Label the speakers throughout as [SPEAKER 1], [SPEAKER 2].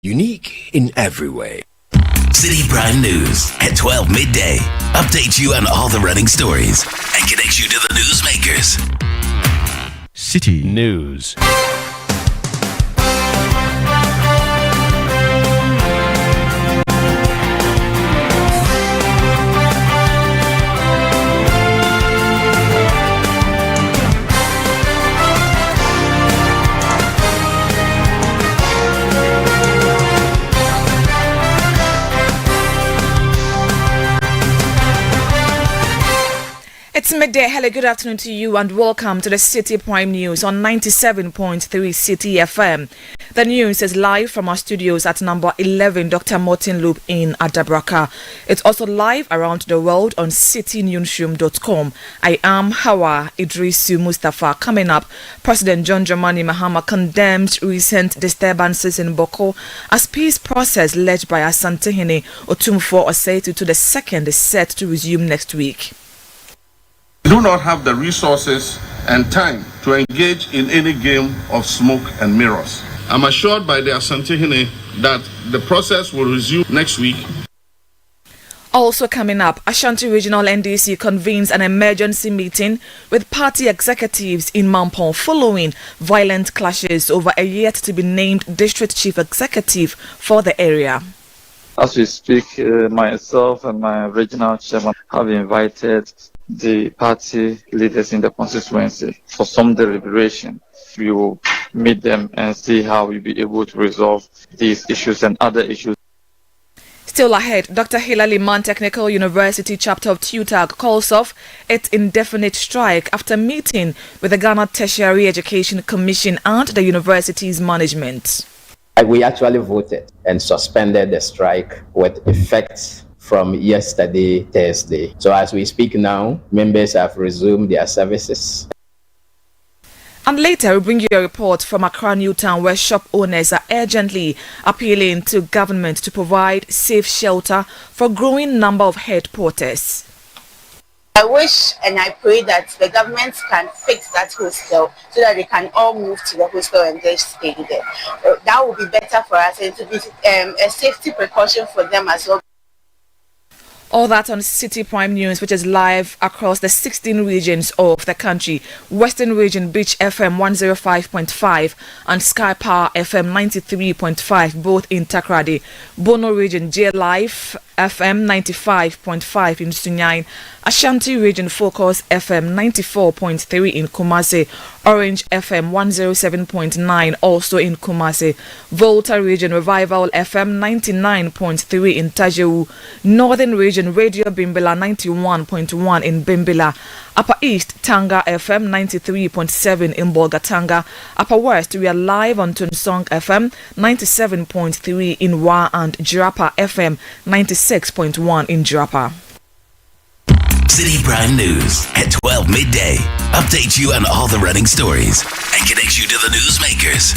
[SPEAKER 1] Unique in every way.
[SPEAKER 2] Citi Prime News at 12 midday. Updates you on all the running stories and connects you to the newsmakers.
[SPEAKER 1] Citi News.
[SPEAKER 3] It's midday. Hello, good afternoon to you and welcome to the Citi Prime News on 97.3 Citi FM. The news is live from our studios at number 11 Dr. Martin Loop in Adabraka. It's also live around the world on citinewsroom.com. I am Hawa Idrisu Mustafa. Coming up, President John Dramani Mahama condemned recent disturbances in Boko as peace process led by Asantehene Otumfuo Oseitu to the second is set to resume next week.
[SPEAKER 4] We do not have the resources and time to engage in any game of smoke and mirrors. I'm assured by the Asantehene that the process will resume next week.
[SPEAKER 3] Also coming up, Ashanti Regional NDC convenes an emergency meeting with party executives in Mampong following violent clashes over a yet-to-be-named district chief executive for the area.
[SPEAKER 5] As we speak, myself and my regional chairman have invited the party leaders in the constituency for some deliberation. We will meet them and see how we'll be able to resolve these issues and other issues.
[SPEAKER 3] Still ahead, Dr. Hilary Mann Technical University chapter of TUTAG calls off its indefinite strike after meeting with the Ghana Tertiary Education Commission and the university's management.
[SPEAKER 6] We actually voted and suspended the strike with effect from yesterday, Thursday. So as we speak now, members have resumed their services.
[SPEAKER 3] And later, we'll bring you a report from Accra Newtown where shop owners are urgently appealing to government to provide safe shelter for a growing number of head porters.
[SPEAKER 7] I wish and I pray that the government can fix that hostel so that they can all move to the hostel and just stay there. That would be better for us and to be a safety precaution for them as well.
[SPEAKER 3] All that on Citi Prime News, which is live across the 16 regions of the country. Western Region Beach FM 105.5 and Sky Power FM 93.5, both in Takrady. Bono Region J Life FM 95.5 in Sunyani. Ashanti Region Focus FM 94.3 in Kumasi. Orange FM 107.9 also in Kumasi. Volta Region Revival FM 99.3 in Tajewu. Northern Region Radio Bimbila 91.1 in Bimbila. Upper East Tanga FM 93.7 in Bolgatanga. Upper West we are live on Tunsong FM 97.3 in Wa and Jirapa FM 96.1 in Jirapa.
[SPEAKER 2] Citi Prime News at 12 midday. Updates you on all the running stories and connects you to the newsmakers.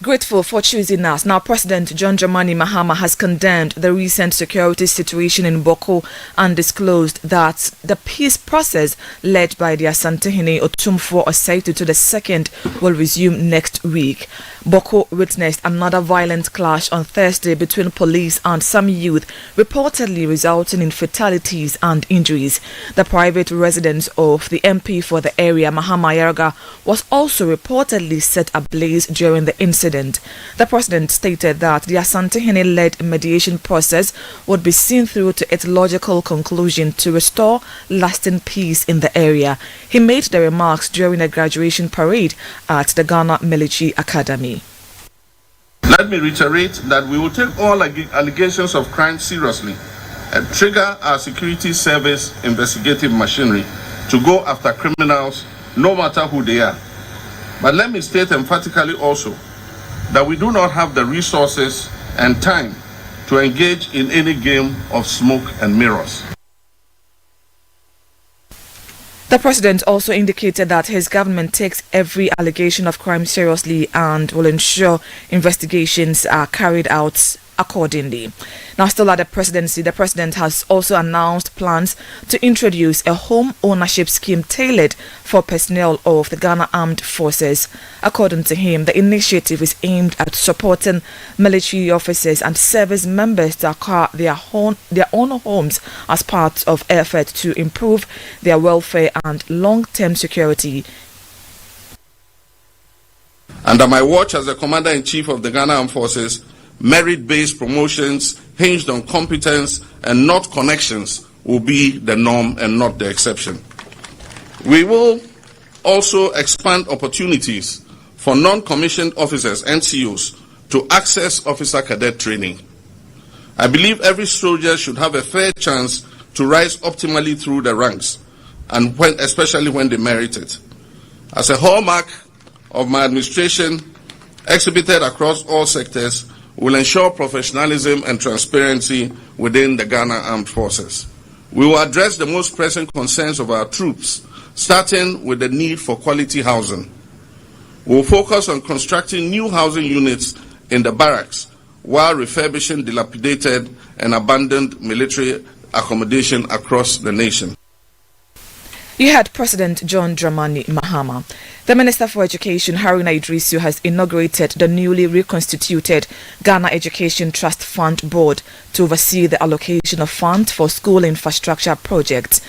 [SPEAKER 3] Grateful for choosing us. Now, President John Dramani Mahama has condemned the recent security situation in Boko and disclosed that the peace process led by the Asantehene Otumfuo Oseitu to the second will resume next week. Boko witnessed another violent clash on Thursday between police and some youth, reportedly resulting in fatalities and injuries. The private residence of the MP for the area, Mahama Yarga, was also reportedly set ablaze during the incident. The president stated that the Asantehene-led mediation process would be seen through to its logical conclusion to restore lasting peace in the area. He made the remarks during a graduation parade at the Ghana Military Academy.
[SPEAKER 4] Let me reiterate that we will take all allegations of crime seriously and trigger our security service investigative machinery to go after criminals, no matter who they are. But let me state emphatically also that we do not have the resources and time to engage in any game of smoke and mirrors.
[SPEAKER 3] The president also indicated that his government takes every allegation of crime seriously and will ensure investigations are carried out accordingly. Now, still at the presidency, the president has also announced plans to introduce a home ownership scheme tailored for personnel of the Ghana Armed Forces. According to him, the initiative is aimed at supporting military officers and service members to acquire their own homes as part of effort to improve their welfare and long-term security.
[SPEAKER 4] Under my watch as the Commander-in-Chief of the Ghana Armed Forces, merit-based promotions hinged on competence and not connections will be the norm and not the exception. We will also expand opportunities for non-commissioned officers, NCOs, to access officer cadet training. I believe every soldier should have a fair chance to rise optimally through the ranks, and especially when they merit it. As a hallmark of my administration, exhibited across all sectors, will ensure professionalism and transparency within the Ghana Armed Forces. We will address the most pressing concerns of our troops, starting with the need for quality housing. We will focus on constructing new housing units in the barracks while refurbishing dilapidated and abandoned military accommodation across the nation.
[SPEAKER 3] You had President John Dramani Mahama. The Minister for Education, Haruna Idrisu, has inaugurated the newly reconstituted Ghana Education Trust Fund Board to oversee the allocation of funds for school infrastructure projects.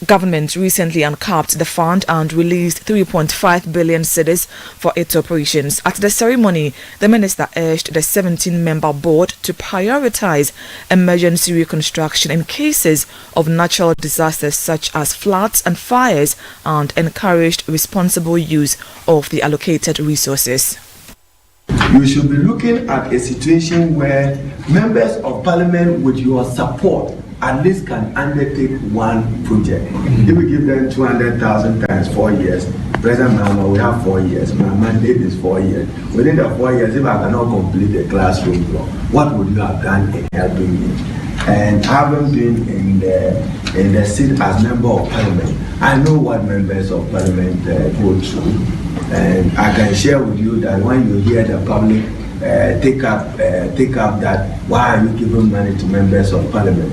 [SPEAKER 3] Government recently uncapped the fund and released 3.5 billion cedis for its operations. At the ceremony, the minister urged the 17-member board to prioritize emergency reconstruction in cases of natural disasters such as floods and fires, and encouraged responsible use of the allocated resources.
[SPEAKER 8] You should be looking at a situation where members of parliament, with your support, at least can undertake one project. If we give them 200,000 times 4 years, President Mahama, we have 4 years. My mandate is 4 years. Within the 4 years, if I cannot complete a classroom block, what would you have done in helping me? And having been in the seat as member of parliament, I know what members of parliament go through, and I can share with you that when you hear the public take up that, why are you giving money to members of parliament?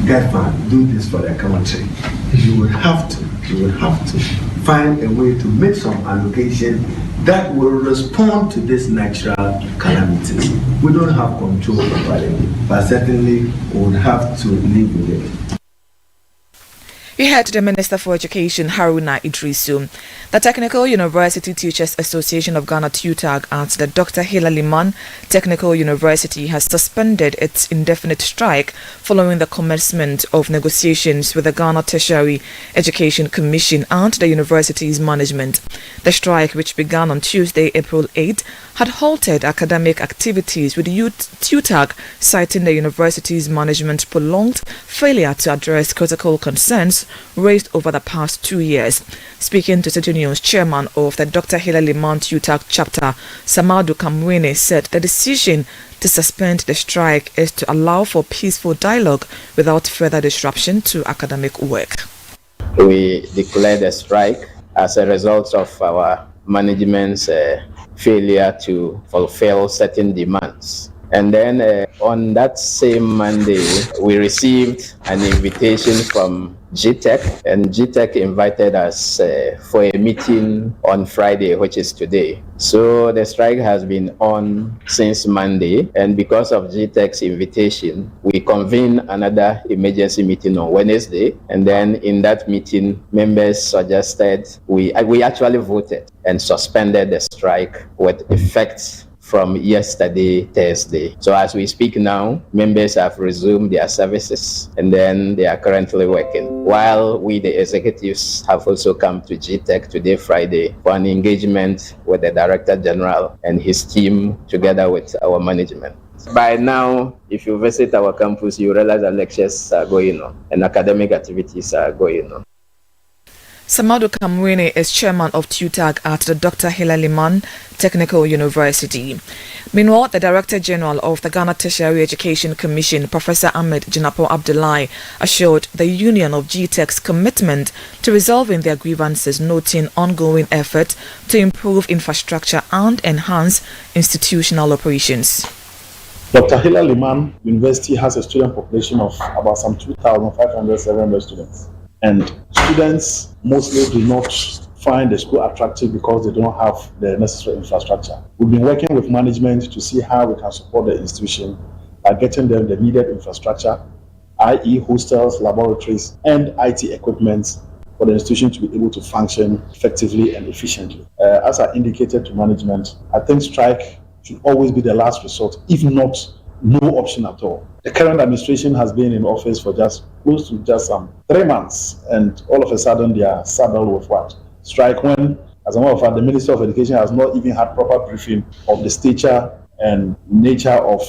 [SPEAKER 8] Get man, do this for the country. You will have to find a way to make some allocation that will respond to these natural calamities. We don't have control over it, but certainly we would have to live with it.
[SPEAKER 3] You heard the Minister for Education, Haruna Idrisu. The Technical University Teachers Association of Ghana, TUTAG, at the Dr. Hila Liman Technical University has suspended its indefinite strike following the commencement of negotiations with the Ghana Tertiary Education Commission and the university's management. The strike, which began on Tuesday, April 8, had halted academic activities, with TUTAG citing the university's management's prolonged failure to address critical concerns raised over the past 2 years. Speaking to Citi News, chairman of the Dr. Hila Liman TUTAG chapter, Samadu Kamwene, said the decision to suspend the strike is to allow for peaceful dialogue without further disruption to academic work.
[SPEAKER 6] We declared a strike as a result of our management's failure to fulfill certain demands. And then on that same Monday, we received an invitation from GTEC, and GTEC invited us for a meeting on Friday, which is today. So the strike has been on since Monday, and because of GTEC's invitation, we convened another emergency meeting on Wednesday, and then in that meeting, members suggested we actually voted and suspended the strike with effect from yesterday, Thursday. So as we speak now, members have resumed their services, and then they are currently working. While we, the executives, have also come to GTEC today, Friday, for an engagement with the Director General and his team together with our management. By now, if you visit our campus, you realize that lectures are going on and academic activities are going on.
[SPEAKER 3] Samadu Kamwene is chairman of TUTAG at the Dr. Hila Liman Technical University. Meanwhile, the Director General of the Ghana Tertiary Education Commission, Professor Ahmed Jinapo Abdullahi, assured the Union of GTEC's commitment to resolving their grievances, noting ongoing effort to improve infrastructure and enhance institutional operations.
[SPEAKER 9] Dr. Hila Liman University has a student population of about some 2,500, 700 students. And students mostly do not find the school attractive because they don't have the necessary infrastructure. We've been working with management to see how we can support the institution by getting them the needed infrastructure, i.e. hostels, laboratories, and IT equipment for the institution to be able to function effectively and efficiently. As I indicated to management, I think strike should always be the last resort, if not no option at all. The current administration has been in office for just close to just 3 months, and all of a sudden they are saddled with what? Strike, when, as a matter of fact, the Minister of Education has not even had proper briefing of the stature and nature of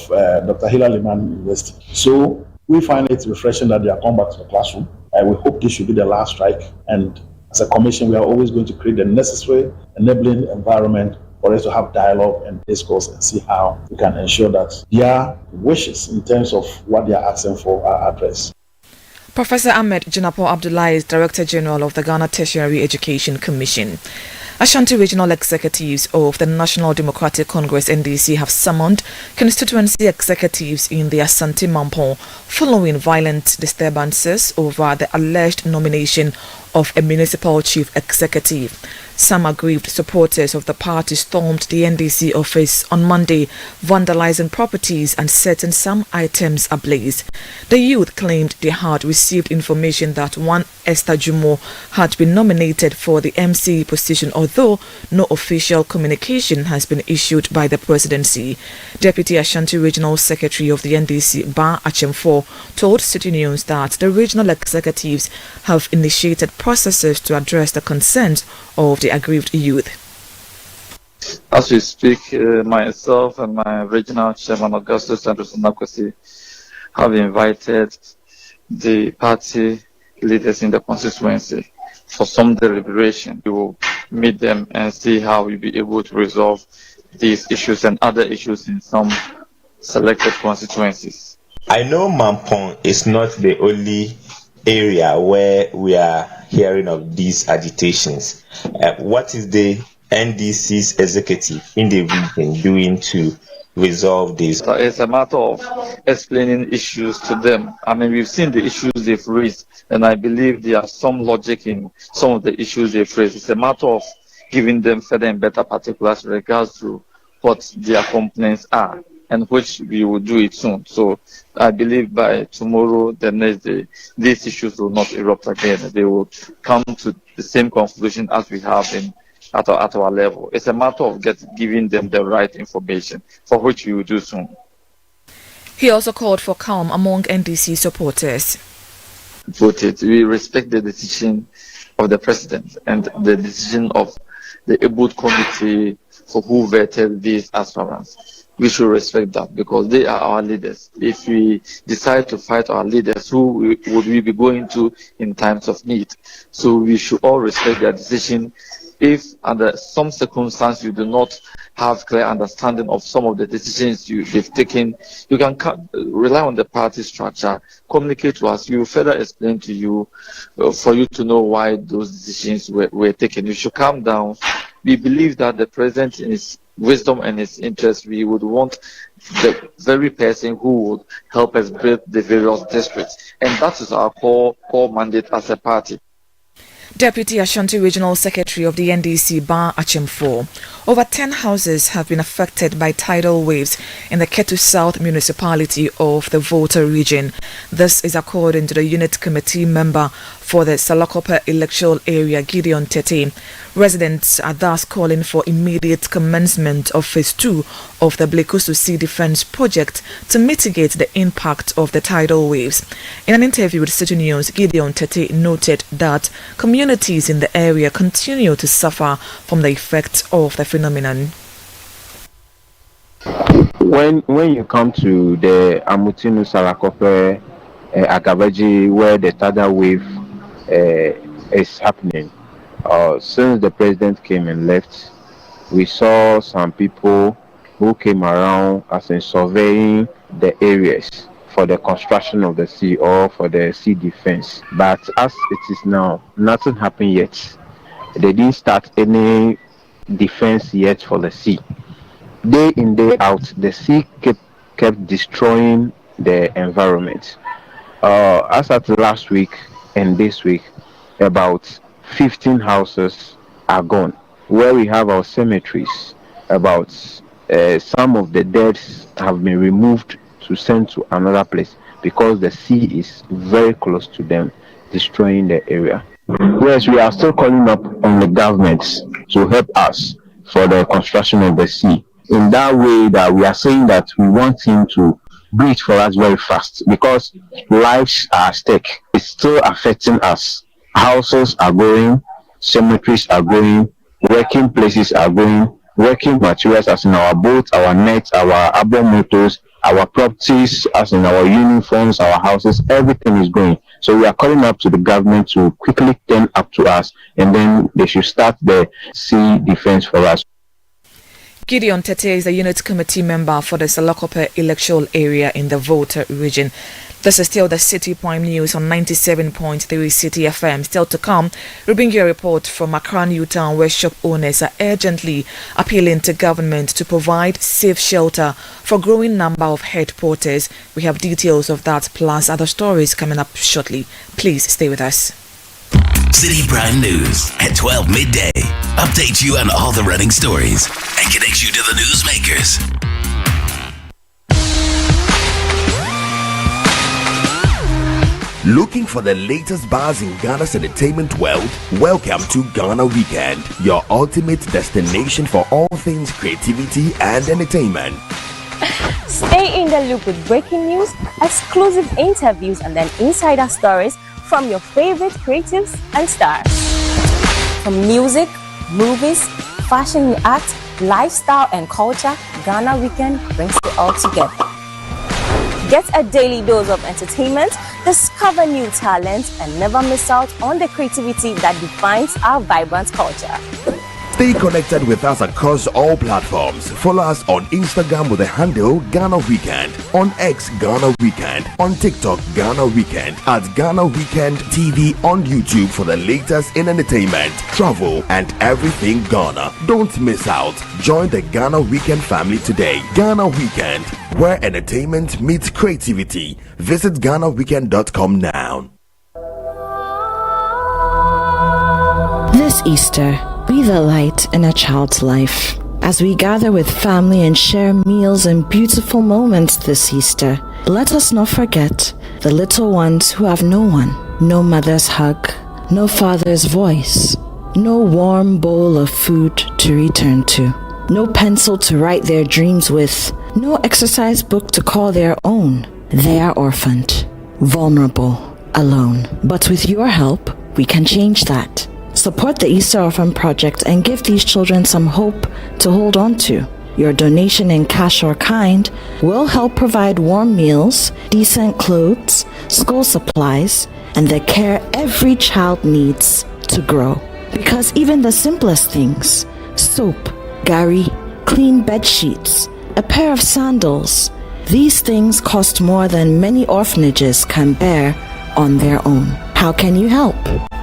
[SPEAKER 9] Dr. Hila Liman University. So we find it refreshing that they are come back to the classroom. We hope this should be the last strike, and as a commission, we are always going to create the necessary enabling environment for us to have dialogue and discourse and see how we can ensure that their wishes in terms of what they are asking for are addressed.
[SPEAKER 3] Professor Ahmed Jinapo Abdullah is Director General of the Ghana Tertiary Education Commission. Ashanti regional executives of the National Democratic Congress NDC have summoned constituency executives in the Asante Mampong following violent disturbances over the alleged nomination of a municipal chief executive. Some aggrieved supporters of the party stormed the NDC office on Monday, vandalizing properties and setting some items ablaze. The youth claimed they had received information that one Esther Jumo had been nominated for the MC position, although no official communication has been issued by the presidency. Deputy Ashanti Regional Secretary of the NDC, Ba Achemfo, told Citi News that the regional executives have initiated processes to address the concerns of the aggrieved youth.
[SPEAKER 5] As we speak, myself and my regional chairman, Augustus Anderson Nakwasi, have invited the party leaders in the constituency for some deliberation. We will meet them and see how we'll be able to resolve these issues and other issues in some selected constituencies.
[SPEAKER 10] I know Mampong is not the only area where we are hearing of these agitations. What is the NDC's executive in the region doing to resolve this?
[SPEAKER 5] It's a matter of explaining issues to them. I mean, we've seen the issues they've raised, and I believe there are some logic in some of the issues they've raised. It's a matter of giving them further and better particulars in regards to what their complaints are, and which we will do it soon. So I believe by tomorrow, the next day, these issues will not erupt again. They will come to the same conclusion as we have at our level. It's a matter of giving them the right information, for which we will do soon.
[SPEAKER 3] He also called for calm among NDC supporters.
[SPEAKER 5] We respect the decision of the president and the decision of the ABUD committee for who vetted these aspirants. We should respect that because they are our leaders. If we decide to fight our leaders, who would we be going to in times of need? So we should all respect their decision. If under some circumstance you do not have clear understanding of some of the decisions they've taken, you can rely on the party structure, communicate to us. We will further explain to you for you to know why those decisions were taken. You should calm down. We believe that the president, in his wisdom and his interest, we would want the very person who would help us build the various districts. And that is our core mandate as a party.
[SPEAKER 3] Deputy Ashanti Regional Secretary of the NDC, Ba Achemfo. Over 10 houses have been affected by tidal waves in the Ketu South municipality of the Volta region. This is according to the unit committee member for the Salakope electoral area, Gideon Tete. Residents are thus calling for immediate commencement of Phase 2 of the Blekusu Sea Defence Project to mitigate the impact of the tidal waves. In an interview with Citi News, Gideon Tete noted that communities in the area continue to suffer from the effects of the phenomenon.
[SPEAKER 11] When you come to the Amutinu Salakope Agabaji, where the tidal wave is happening, since the president came and left, we saw some people who came around as in surveying the areas for the construction of the sea or for the sea defense. But as it is now, nothing happened yet. They didn't start any defense yet for the sea. Day in, day out, the sea kept kept destroying the environment. As at last week and this week, about 15 houses are gone. Where we have our cemeteries, about some of the dead have been removed to send to another place because the sea is very close to them, destroying the area. Yes, we are still calling up on the government to help us for the construction of the sea. In that way, that we are saying that we want him to breathe for us very fast because lives are at stake. It's still affecting us. Houses are going, cemeteries are going, working places are going, working materials as in our boats, our nets, our urban motors, our properties as in our uniforms, our houses, everything is going. So we are calling up to the government to quickly turn up to us, and then they should start the sea defense for us.
[SPEAKER 3] Gideon Tete is the unit committee member for the Salakope electoral area in the Volta region. This is still the City Prime News on 97.3 Citi FM. Still to come, we bring you a report from Accra Newtown, where shop owners are urgently appealing to government to provide safe shelter for a growing number of head porters. We have details of that plus other stories coming up shortly. Please stay with us.
[SPEAKER 2] City Prime News at 12 midday. Update you on all the running stories and connect you to the newsmakers.
[SPEAKER 1] Looking for the latest buzz in Ghana's entertainment world? Welcome to Ghana Weekend, your ultimate destination for all things creativity and entertainment.
[SPEAKER 12] Stay in the loop with breaking news, exclusive interviews, and then insider stories from your favorite creatives and stars. From music, movies, fashion and art, lifestyle and culture, Ghana Weekend brings it all together. Get a daily dose of entertainment, discover new talents, and never miss out on the creativity that defines our vibrant culture.
[SPEAKER 1] Stay connected with us across all platforms. Follow us on Instagram with the handle Ghana Weekend, on X Ghana Weekend, on TikTok Ghana Weekend, at Ghana Weekend TV on YouTube for the latest in entertainment, travel, and everything Ghana. Don't miss out. Join the Ghana Weekend family today. Ghana Weekend, where entertainment meets creativity. Visit GhanaWeekend.com now.
[SPEAKER 13] This Easter, be the light in a child's life. As we gather with family and share meals and beautiful moments this Easter, let us not forget the little ones who have no one, no mother's hug, no father's voice, no warm bowl of food to return to, no pencil to write their dreams with, no exercise book to call their own. They are orphaned, vulnerable, alone. But with your help, we can change that. Support the Easter Orphan Project and give these children some hope to hold on to. Your donation in cash or kind will help provide warm meals, decent clothes, school supplies, and the care every child needs to grow. Because even the simplest things, soap, gari, clean bed sheets, a pair of sandals, these things cost more than many orphanages can bear on their own. How can you help?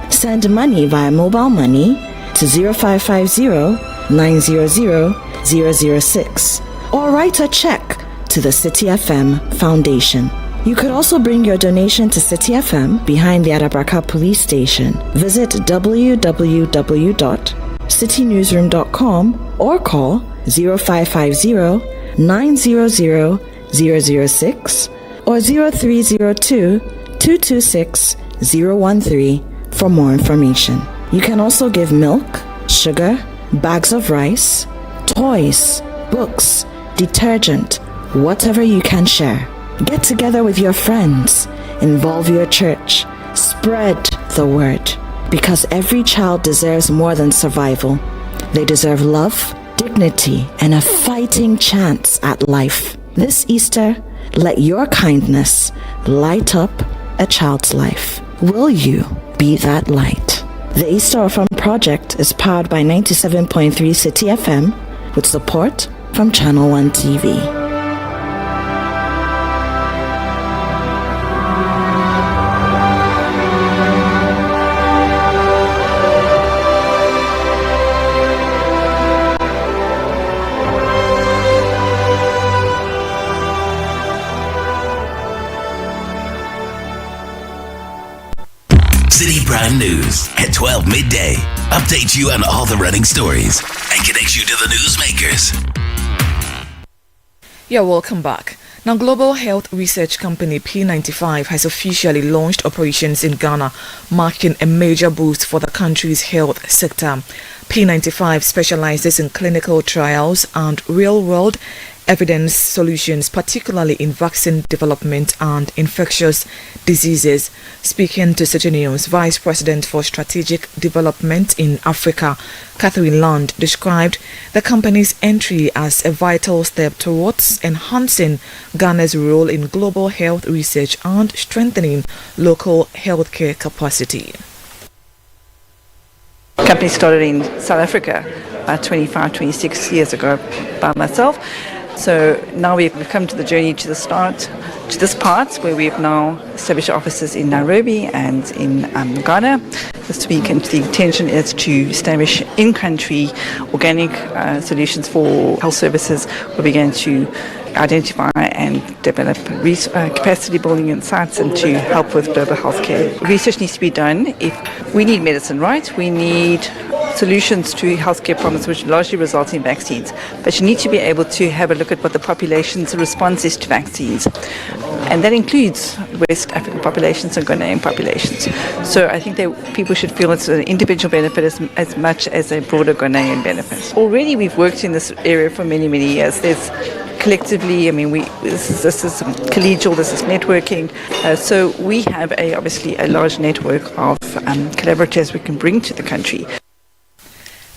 [SPEAKER 13] Send money via mobile money to 0550-900-006 or write a check to the Citi FM Foundation. You could also bring your donation to Citi FM behind the Adabraka Police Station. Visit www.citinewsroom.com or call 0550-900-006 or 0302-226-013 for more information. You can also give milk, sugar, bags of rice, toys, books, detergent, whatever you can share. Get together with your friends, involve your church, spread the word, because every child deserves more than survival. They deserve love, dignity, and a fighting chance at life. This Easter, let your kindness light up a child's life. Will you be that light? The Easter Orphan Project is powered by 97.3 Citi FM with support from Channel 1 TV.
[SPEAKER 2] Prime News at 12 midday. Update you on all the running stories and connect you to the newsmakers.
[SPEAKER 3] You're welcome back. Now, global health research company P95 has officially launched operations in Ghana, marking a major boost for the country's health sector. P95 specializes in clinical trials and real-world evidence solutions, particularly in vaccine development and infectious diseases. Speaking to Citi News, Vice President for Strategic Development in Africa, Catherine Land, described the company's entry as a vital step towards enhancing Ghana's role in global health research and strengthening local healthcare capacity.
[SPEAKER 14] The company started in South Africa 26 years ago by myself. So now we've come to the journey to this part where we've now established offices in Nairobi and in Ghana. This week, and the intention is to establish in-country organic solutions for health services. We're beginning to identify and develop capacity building in sites and to help with global healthcare. Research needs to be done. If we need medicine, right? We need solutions to healthcare problems which largely result in vaccines. But you need to be able to have a look at what the population's response is to vaccines. And that includes West African populations and Ghanaian populations. So I think that people should feel it's an individual benefit as much as a broader Ghanaian benefit. Already we've worked in this area for many, many years. There's collectively, I mean, this is collegial, this is networking. So we have obviously a large network of collaborators we can bring to the country.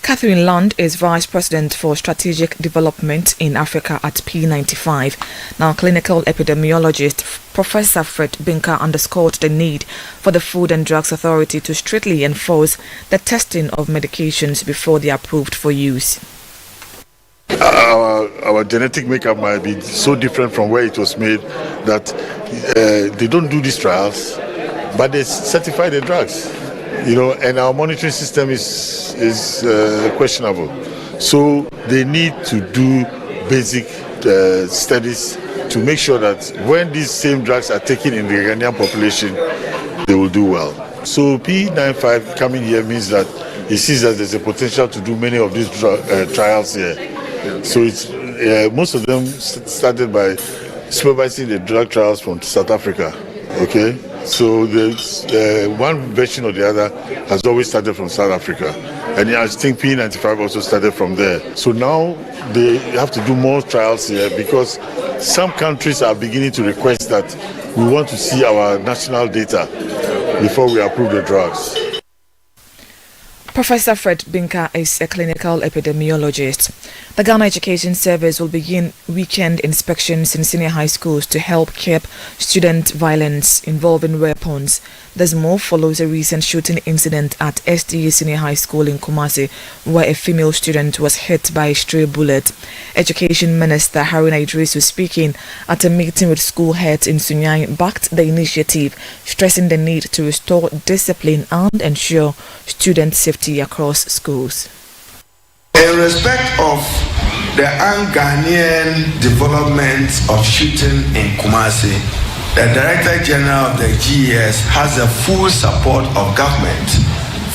[SPEAKER 3] Catherine Land is Vice President for Strategic Development in Africa at P95. Now, clinical epidemiologist Professor Fred Binka underscored the need for the Food and Drugs Authority to strictly enforce the testing of medications before they are approved for use.
[SPEAKER 15] Our genetic makeup might be so different from where it was made that they don't do these trials, but they certify the drugs. And our monitoring system is questionable. So they need to do basic studies to make sure that when these same drugs are taken in the Ghanaian population, they will do well. So P95 coming here means that he sees that there's a potential to do many of these trials here. So it's most of them started by supervising the drug trials from South Africa. Okay. So one version or the other has always started from South Africa. And I think P95 also started from there. So now they have to do more trials here because some countries are beginning to request that we want to see our national data before we approve the drugs.
[SPEAKER 3] Professor Fred Binka is a clinical epidemiologist. The Ghana Education Service will begin weekend inspections in senior high schools to help curb student violence involving weapons. This move follows a recent shooting incident at SDA Senior High School in Kumasi, where a female student was hit by a stray bullet. Education Minister Haruna Idris was speaking at a meeting with school heads in Sunyani, backed the initiative, stressing the need to restore discipline and ensure student safety across schools.
[SPEAKER 8] In respect of the un-Ghanaian development of shooting in Kumasi, the Director General of the GES has the full support of government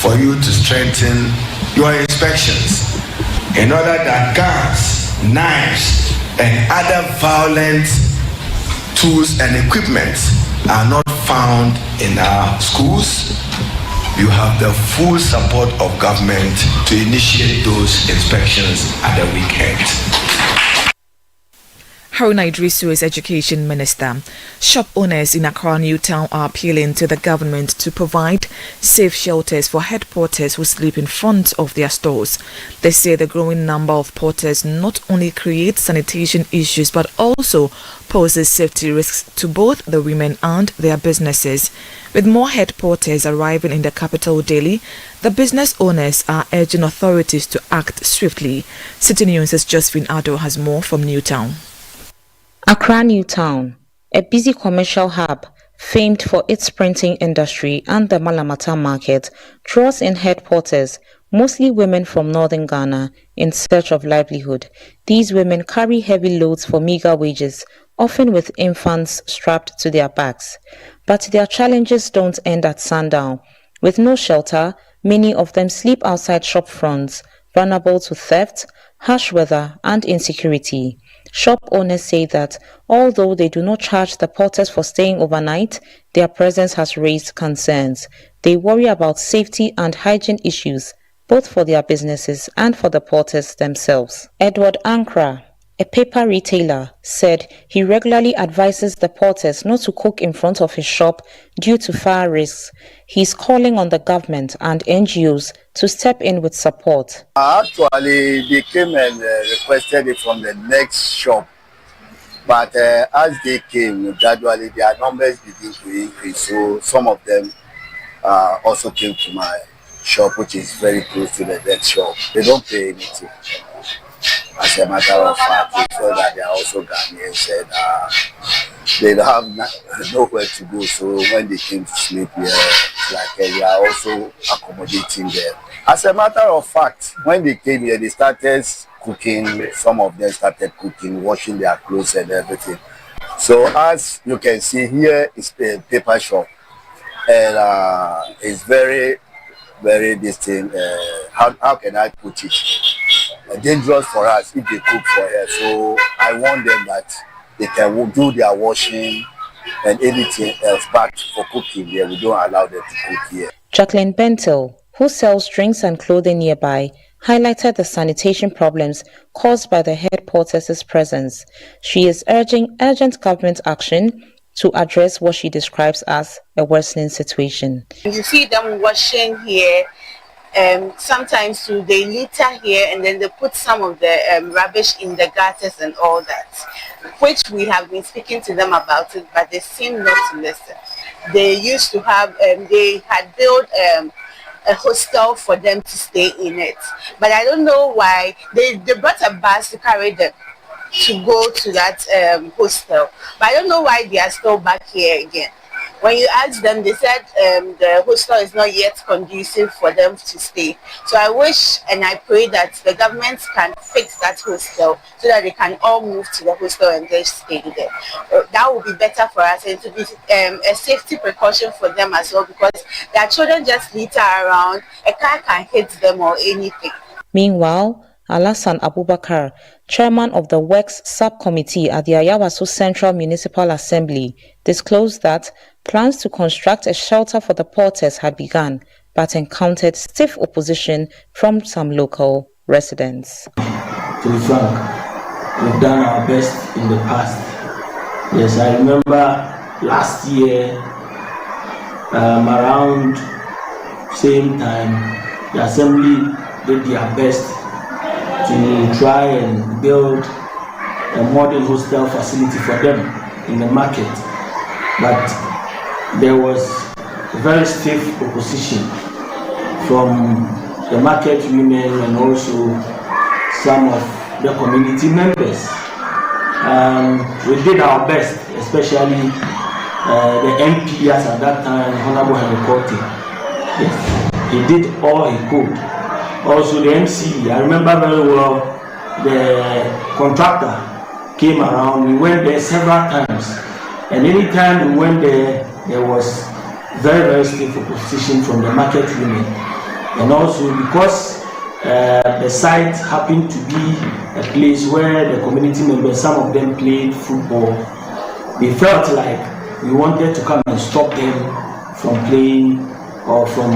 [SPEAKER 8] for you to strengthen your inspections in order that guns, knives, and other violent tools and equipment are not found in our schools. You have the full support of government to initiate those inspections at the weekend.
[SPEAKER 3] Haruna Idrisu is Education Minister. Shop owners in Accra New Town are appealing to the government to provide safe shelters for head porters who sleep in front of their stores. They say the growing number of porters not only creates sanitation issues but also poses safety risks to both the women and their businesses. With more head porters arriving in the capital daily, the business owners are urging authorities to act swiftly. Citi News' Josephine Addo has more from New Town.
[SPEAKER 16] Accra New Town, a busy commercial hub famed for its printing industry and the Malamata market, draws in head porters, mostly women from northern Ghana, in search of livelihood. These women carry heavy loads for meager wages, often with infants strapped to their backs. But their challenges don't end at sundown. With no shelter, many of them sleep outside shop fronts, vulnerable to theft, harsh weather, and insecurity. Shop owners say that although they do not charge the porters for staying overnight, their presence has raised concerns. They worry about safety and hygiene issues, both for their businesses and for the porters themselves. Edward Ankra, a paper retailer, said he regularly advises the porters not to cook in front of his shop due to fire risks. He's calling on the government and NGOs to step in with support.
[SPEAKER 17] Actually, they came and requested it from the next shop. But as they came, gradually their numbers began to increase. So some of them also came to my shop, which is very close to the next shop. They don't pay anything. As a matter of fact, we saw that they are also Ghanaians and they don't have nowhere to go. So when they came to sleep here, we are also accommodating them. As a matter of fact, when they came here, they started cooking. Some of them started cooking, washing their clothes and everything. So as you can see here is the paper shop, and it's very, very distinct. How can I put it? Dangerous for us if they cook for us. So I want them that they can do their washing and anything else, but for cooking here, we don't allow them to cook here.
[SPEAKER 16] Jacqueline Bentel, who sells drinks and clothing nearby, highlighted the sanitation problems caused by the head porters' presence. She is urging urgent government action to address what she describes as a worsening situation.
[SPEAKER 7] You see them washing here. Sometimes they litter here and then they put some of the rubbish in the gutters and all that, which we have been speaking to them about it, but they seem not to listen. They used to have, they had built a hostel for them to stay in it, but I don't know why. They brought a bus to carry them to go to that hostel, but I don't know why they are still back here again. When you ask them, they said the hostel is not yet conducive for them to stay. So I wish and I pray that the government can fix that hostel so that they can all move to the hostel and just stay there. That would be better for us and to be a safety precaution for them as well, because their children just litter around. A car can hit them or anything.
[SPEAKER 16] Meanwhile, Alassane Abubakar, chairman of the Works Subcommittee at the Ayawaso Central Municipal Assembly, disclosed that plans to construct a shelter for the porters had begun, but encountered stiff opposition from some local residents.
[SPEAKER 18] To be frank, we've done our best in the past. Yes, I remember last year, around same time, the assembly did their best to try and build a modern hostel facility for them in the market, but there was very stiff opposition from the market women and also some of the community members. We did our best, especially the MP at that time, Honorable Henry Korte. Yes, he did all he could. Also the MC, I remember very well, the contractor came around. We went there several times, and anytime we went there, there was very, very stiff opposition from the market women. And also because the site happened to be a place where the community members, some of them played football, they felt like we wanted to come and stop them from playing or from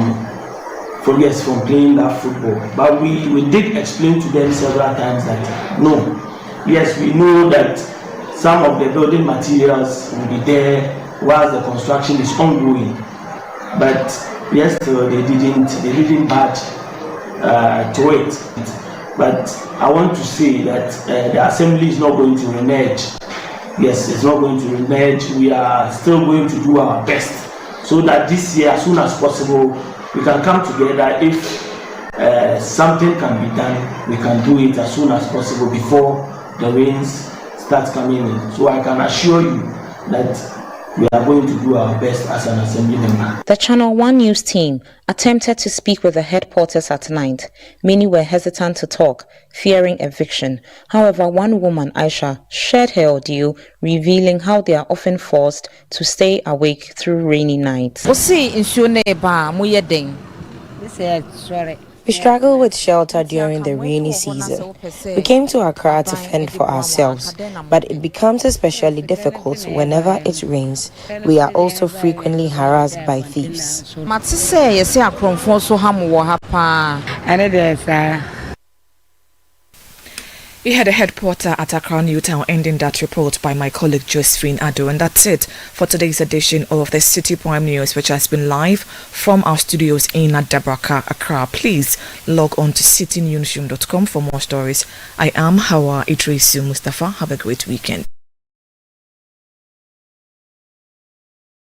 [SPEAKER 18] playing that football. But we did explain to them several times that no, yes, we know that some of the building materials will be there whilst the construction is ongoing, but yes, they didn't budge to it. But I want to say that the assembly is not going to renege. Yes, it's not going to renege. We are still going to do our best so that this year, as soon as possible, we can come together. If something can be done, we can do it as soon as possible before the rains start coming in. So I can assure you that we are going to do our best as an assembly member.
[SPEAKER 16] The Channel 1 News team attempted to speak with the headquarters at night. Many were hesitant to talk, fearing eviction. However, one woman, Aisha, shared her ordeal, revealing how they are often forced to stay awake through rainy nights.
[SPEAKER 19] We struggle with shelter during the rainy season. We came to Accra to fend for ourselves, but it becomes especially difficult whenever it rains. We are also frequently harassed by thieves.
[SPEAKER 3] We had a headquarter at Accra Newtown, ending that report by my colleague Josephine Ado. And that's it for today's edition of the Citi Prime News, which has been live from our studios in Adabraka, Accra. Please log on to citinewsroom.com for more stories. I am Hawa Idrisu Mustafa. Have a great weekend.